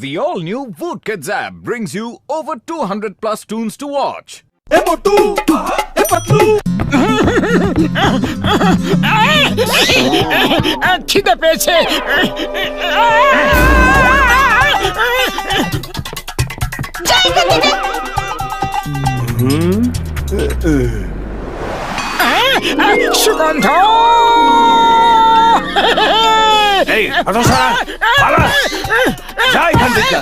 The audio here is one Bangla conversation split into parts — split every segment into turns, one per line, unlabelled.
The all-new Voot Kids app brings you over 200 plus tunes to watch.
খিদে পেয়েছে। সুগন্ধ
এই হটো সারা পালা যা এখান থেকে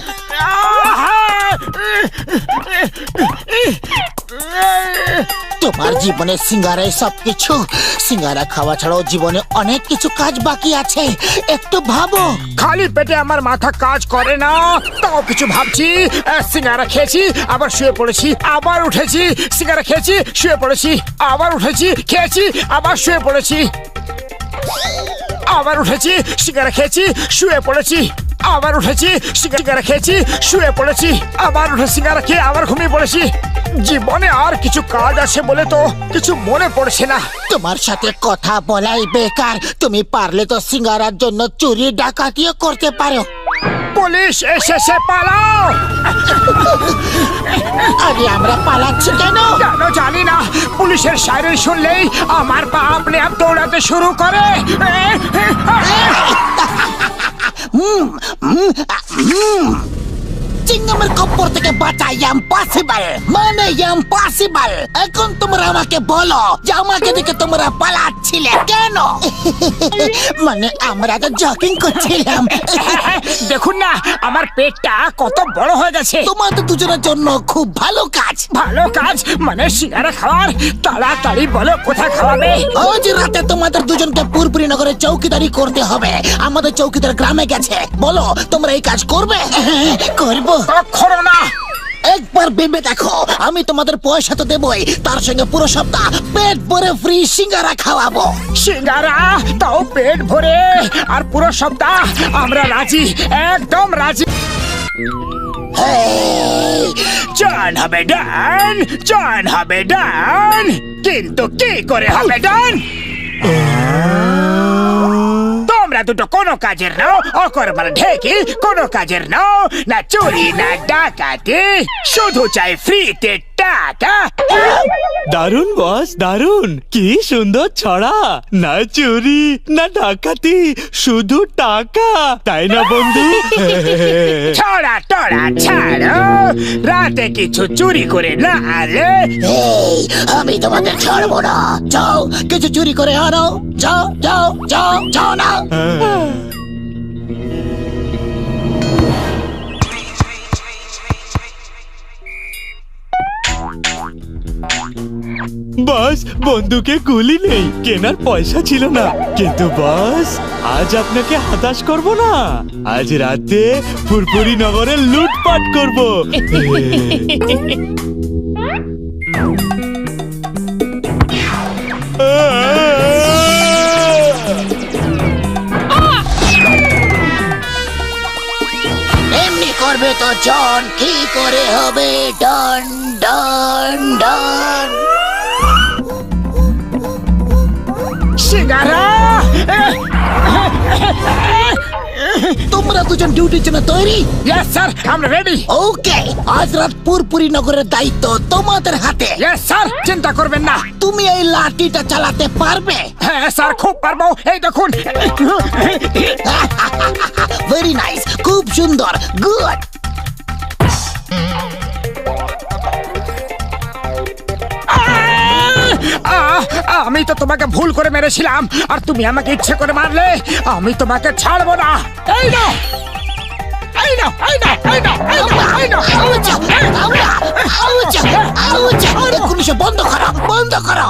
তোমার জীবনে সিঙ্গারাই সবকিছু। সিঙ্গারা খাওয়া ছাড়াও জীবনে অনেক কিছু কাজ বাকি আছে, একটু ভাবো।
খালি পেটে আমার মাথা কাজ করে না, তাও কিছু ভাবছি। সিঙ্গারা খেয়েছি, আবার শুয়ে পড়েছি, আবার উঠেছি। সিঙ্গারা খেয়েছি, শুয়ে পড়েছি, আবার উঠেছি, খেয়েছি, আবার শুয়ে পড়েছি, আবার উঠেছি। সিঙ্গারা খেয়েছি, শুয়ে পড়েছি, আবার উঠেছি। সিঙ্গারা খেয়েছি, শুয়ে পড়েছি, আবার উঠে সিঙ্গারা খেয়ে আবার ঘুমিয়ে পড়েছি। জীবনে আর কিছু কাজ আছে বলে তো কিছু মনে পড়ছে না।
তোমার সাথে কথা বলাই বেকার। তুমি পারলে তো সিঙ্গারার জন্য চুরি ডাকাতিও করতে পারো।
পুলিশ এসেছে, পালাও।
আরে আমরা পালাচ্ছি কেন?
কেন জানি না, পুলিশের সাইরেন শুনলেই আমার পা আপনি আপ দৌড়াতে শুরু করে।
চিংগামের কপ্পর থেকে বাঁচা ইম্পসিবল, মানে ইম্পসিবল। এখন তোমরা আমাকে বলো যে আমাকে দেখে তোমরা পালাচ্ছিলে কেন? মানে আমরা তো জগিং করছিলাম।
দেখুন না, আমার পেটটা কত বড় হয়ে গেছে।
তোমাদের দুজনের জন্য খুব ভালো কাজ।
ভালো কাজ মানে সিঙ্গারা খাওয়ার? তাড়াতাড়ি বলো কোথায় খাওয়াবে।
আজ রাতে তোমাদের দুজনকে পুরপুরি নগরে চৌকিদারি করতে হবে। আমাদের চৌকিদার গ্রামে গেছে। বলো তোমরা এই কাজ করবে? করবো।
কখনো না।
একবার ভেবে দেখো, আমি তোমাদের পয়সা তো দেবই, তার সঙ্গে পুরো সপ্তাহ পেট ভরে ফ্রি সিঙ্গারা খাওয়াবো।
সিঙ্গারা, তাও পেট ভরে, আর পুরো সপ্তাহ? আমরা রাজি, একদম রাজি। জান হবে ডান, জান হবে ডান, কিন্তু কি করে হবে ডান? তোমরা দুটো কোনো কাজের নাও, অকর্মার ঢেকি কোনো কাজের নাও, না চুরি না ডাকাতি, শুধু চাই ফ্রিতে টাকা।
দারুণ বস, দারুণ। কি সুন্দর ছড়া। না চুরি না ডাকাতি, শুধু টাকা, তাই না বন্ধু?
ছড়া টড়া ছাড়ো, রাতে কিছু চুরি করে না আলে।
এই, আমি তোমাদের ছাড়বো না। যাও কিছু চুরি করে আনো। যাও যাও যাও যাও না।
বস, বন্ধুকে গুলি নেই, কেনার পয়সা ছিল না, কিন্তু বস আজ আপনাকে হতাশ করব না। আজ রাতে ফুরফুরি নগরে লুটপাট করব।
এমনি করবে তো জন, কি করে হবে ডন ডন ডন।
সিঙ্গারা,
তোমরা দুজন ডিউটির জন্য তৈরি?
ইয়েস স্যার, আমরা রেডি।
ওকে, আজ রাত পুরপুরি নগরের দায়িত্ব তোমাদের হাতে।
ইয়েস স্যার, চিন্তা করবেন না।
তুমি এই লাঠিটা চালাতে পারবে?
হ্যাঁ স্যার, খুব পারবো। এই দেখুন।
ভেরি নাইস, খুব সুন্দর, গুড।
আমি তো তোমাকে ভুল করে মেরেছিলাম, আর তুমি আমাকে ইচ্ছে করে মারলে। আমি তোমাকে ছাড়বো না। এই নাও, এই নাও, এই নাও, এই নাও, এই নাও, এই নাও।
বন্ধ করো, বন্ধ করো।